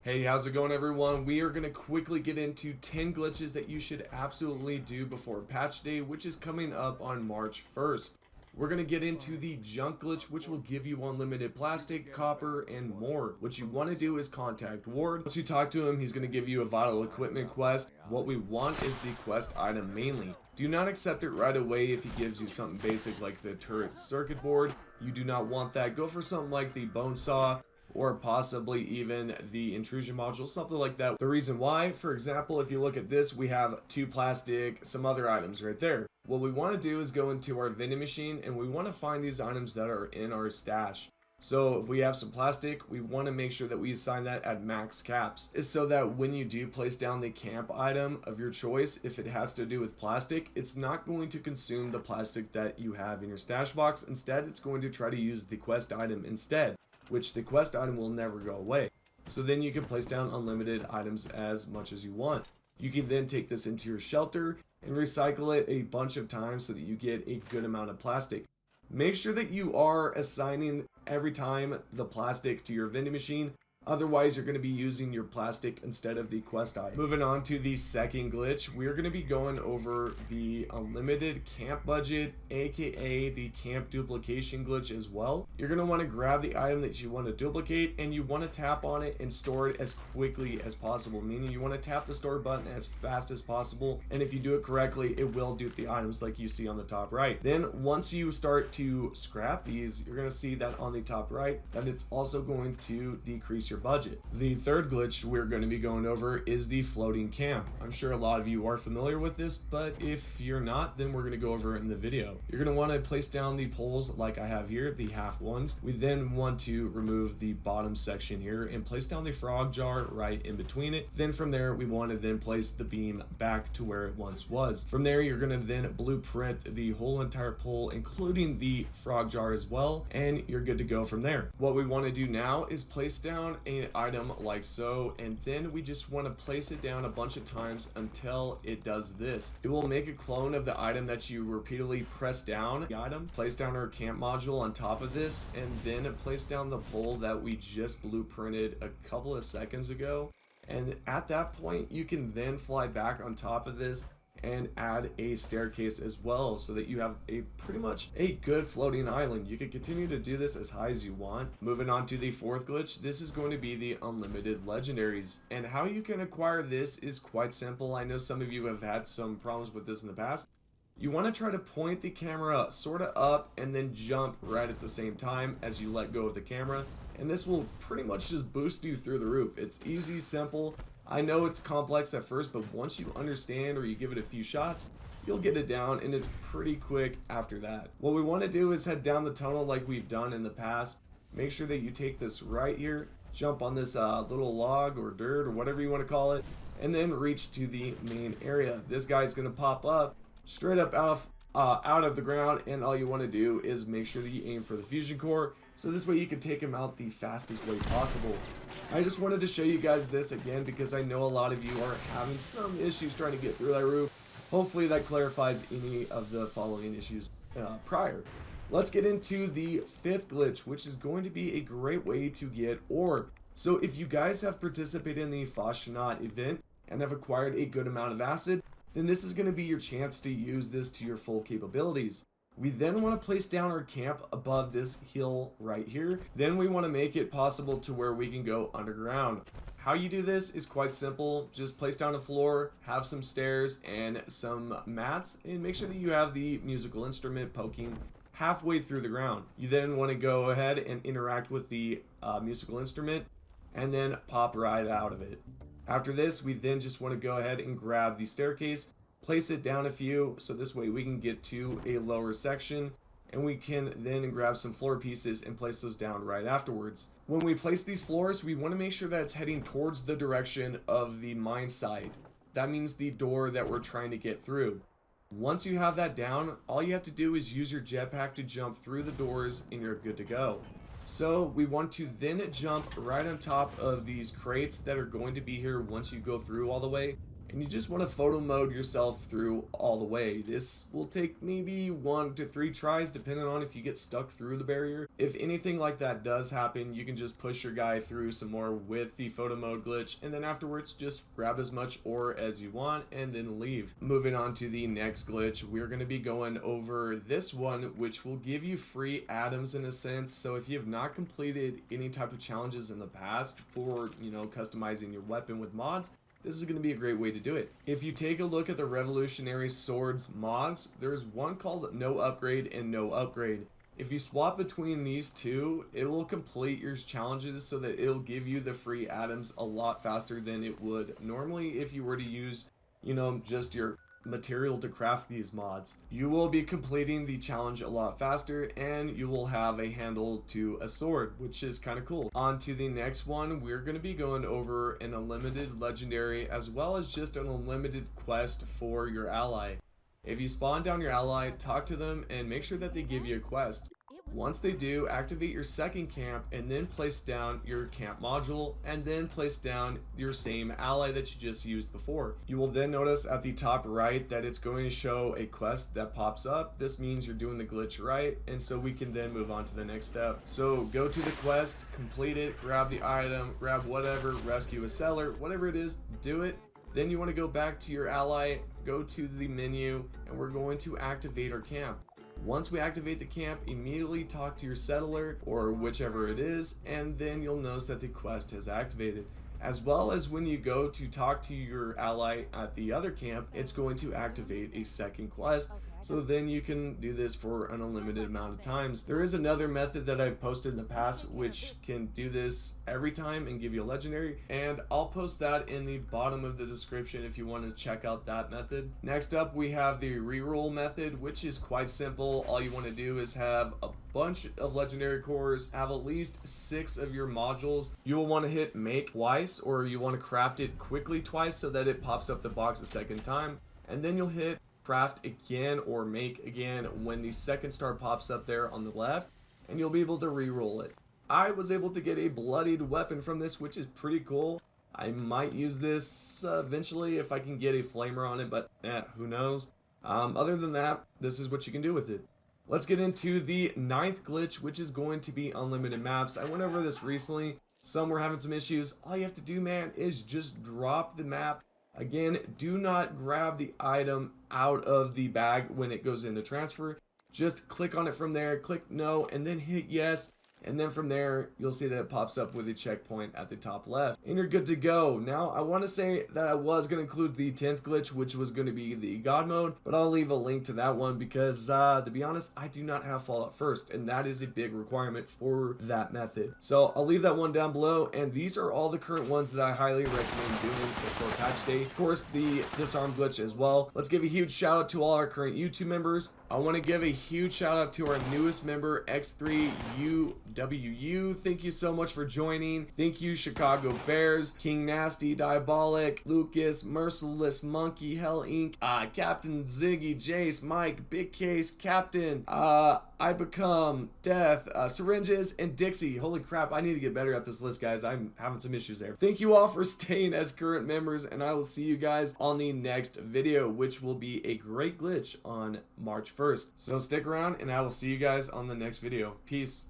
Hey, how's it going everyone? We are going to quickly get into 10 glitches that you should absolutely do before patch day, which is coming up on March 1st. We're going to get into the junk glitch, which will give you unlimited plastic, copper, and more. What you want to do is contact Ward. Once you talk to him, he's going to give you a vital equipment quest. What we want is the quest item mainly. Do not accept it right away if he gives you something basic like the turret circuit board. You do not want that. Go for something like the bone saw, or possibly even the intrusion module, something like that. The reason why, for example, if you look at this, we have 2 plastic, some other items right there. What we want to do is go into our vending machine and we want to find these items that are in our stash. So if we have some plastic, we want to make sure that we assign that at max caps. It's so that when you do place down the camp item of your choice, if it has to do with plastic, it's not going to consume the plastic that you have in your stash box. Instead, it's going to try to use the quest item instead, which the quest item will never go away. So then you can place down unlimited items as much as you want. You can then take this into your shelter and recycle it a bunch of times so that you get a good amount of plastic. Make sure that you are assigning every time the plastic to your vending machine. Otherwise, you're going to be using your plastic instead of the quest item. Moving on to the second glitch, we're going to be going over the unlimited camp budget, aka the camp duplication glitch as well. You're going to want to grab the item that you want to duplicate and you want to tap on it and store it as quickly as possible, meaning you want to tap the store button as fast as possible, and if you do it correctly, it will dupe the items like you see on the top right. Then once you start to scrap these, you're going to see that on the top right that it's also going to decrease your budget. The third glitch we're going to be going over is the floating camp. I'm sure a lot of you are familiar with this, but if you're not, then we're going to go over it in the video. You're going to want to place down the poles like I have here, the half ones. We then want to remove the bottom section here and place down the frog jar right in between it. Then from there, we want to then place the beam back to where it once was. From there, you're going to then blueprint the whole entire pole, including the frog jar as well, and you're good to go from there. What we want to do now is place down an item like so, and then we just want to place it down a bunch of times until it does this. It will make a clone of the item that you repeatedly press down the item. Place down our camp module on top of this, and then place down the pole that we just blueprinted a couple of seconds ago. And at that point, you can then fly back on top of this and add a staircase as well, so that you have a pretty much a good floating island. You can continue to do this as high as you want. Moving on to the fourth glitch, this is going to be the unlimited legendaries, and how you can acquire this is quite simple. I know some of you have had some problems with this in the past. You want to try to point the camera sort of up and then jump right at the same time as you let go of the camera, and this will pretty much just boost you through the roof. It's easy, simple. I know it's complex at first, but once you understand or you give it a few shots, you'll get it down, and it's pretty quick after that. What we want to do is head down the tunnel like we've done in the past. Make sure that you take this right here, jump on this little log or dirt or whatever you want to call it, and then reach to the main area. This guy's going to pop up straight up out of the ground, and all you want to do is make sure that you aim for the fusion core, so this way you can take him out the fastest way possible. I just wanted to show you guys this again because I know a lot of you are having some issues trying to get through that roof. Hopefully that clarifies any of the following issues prior. Let's get into the fifth glitch, which is going to be a great way to get ore. So if you guys have participated in the Fascinat event and have acquired a good amount of acid, then this is going to be your chance to use this to your full capabilities. We then want to place down our camp above this hill right here. Then we want to make it possible to where we can go underground. How you do this is quite simple. Just place down a floor, have some stairs and some mats, and make sure that you have the musical instrument poking halfway through the ground. You then want to go ahead and interact with the musical instrument and then pop right out of it. After this, we then just want to go ahead and grab the staircase, place it down a few, so this way we can get to a lower section, and we can then grab some floor pieces and place those down right afterwards. When we place these floors, we want to make sure that it's heading towards the direction of the mine site. That means the door that we're trying to get through. Once you have that down, all you have to do is use your jetpack to jump through the doors and you're good to go. So we want to then jump right on top of these crates that are going to be here once you go through all the way. and you just want to photo mode yourself through all the way. This will take maybe 1 to 3 tries depending on if you get stuck through the barrier. If anything like that does happen, you can just push your guy through some more with the photo mode glitch, and then afterwards just grab as much ore as you want and then leave. Moving on to the next glitch, we're going to be going over this one, which will give you free atoms in a sense. So if you have not completed any type of challenges in the past for, customizing your weapon with mods, this is going to be a great way to do it. If you take a look at the Revolutionary Swords mods, there's one called No Upgrade and No Upgrade. If you swap between these two, it will complete your challenges so that it'll give you the free atoms a lot faster than it would normally if you were to use, just your material to craft these mods. You will be completing the challenge a lot faster, and you will have a handle to a sword, which is kind of cool. On to the next one, we're going to be going over an unlimited legendary as well as just an unlimited quest for your ally. If you spawn down your ally, talk to them and make sure that they give you a quest. Once they do, activate your second camp and then place down your camp module and then place down your same ally that you just used before. You will then notice at the top right that it's going to show a quest that pops up. This means you're doing the glitch right, and so we can then move on to the next step. So go to the quest, complete it, grab the item, grab whatever, rescue a seller, whatever it is, do it. Then you want to go back to your ally, go to the menu, and we're going to activate our camp. Once we activate the camp, immediately talk to your settler or whichever it is, and then you'll notice that the quest has activated. As well as when you go to talk to your ally at the other camp, it's going to activate a second quest. So then you can do this for an unlimited amount of times. There is another method that I've posted in the past which can do this every time and give you a legendary, and I'll post that in the bottom of the description if you want to check out that method. Next up, we have the reroll method, which is quite simple. All you want to do is have a bunch of legendary cores, have at least 6 of your modules. You will want to hit make twice, or you want to craft it quickly twice so that it pops up the box a second time, and then you'll hit craft again or make again when the second star pops up there on the left, and you'll be able to re-roll it. I was able to get a bloodied weapon from this, which is pretty cool. I might use this eventually if I can get a flamer on it, but who knows. Other than that, this is what you can do with it. Let's get into the 9th glitch, which is going to be unlimited maps. I went over this recently. Some were having some issues. All you have to do, man, is just drop the map. Again, do not grab the item out of the bag when it goes into transfer. Just click on it from there, click no, and then hit yes. And then from there, you'll see that it pops up with a checkpoint at the top left. And you're good to go. Now, I want to say that I was going to include the 10th glitch, which was going to be the God mode. But I'll leave a link to that one because, to be honest, I do not have Fallout First. And that is a big requirement for that method. So I'll leave that one down below. And these are all the current ones that I highly recommend doing before patch day. Of course, the disarm glitch as well. Let's give a huge shout out to all our current YouTube members. I want to give a huge shout out to our newest member, X3UWU. Thank you so much for joining. Thank you, Chicago Bears, King Nasty, Diabolic, Lucas, Merciless Monkey, Hell Inc., Captain Ziggy, Jace, Mike, Big Case, Captain, I Become, Death, Syringes, and Dixie. Holy crap, I need to get better at this list, guys. I'm having some issues there. Thank you all for staying as current members, and I will see you guys on the next video, which will be a great glitch on March 1st. So stick around, and I will see you guys on the next video. Peace.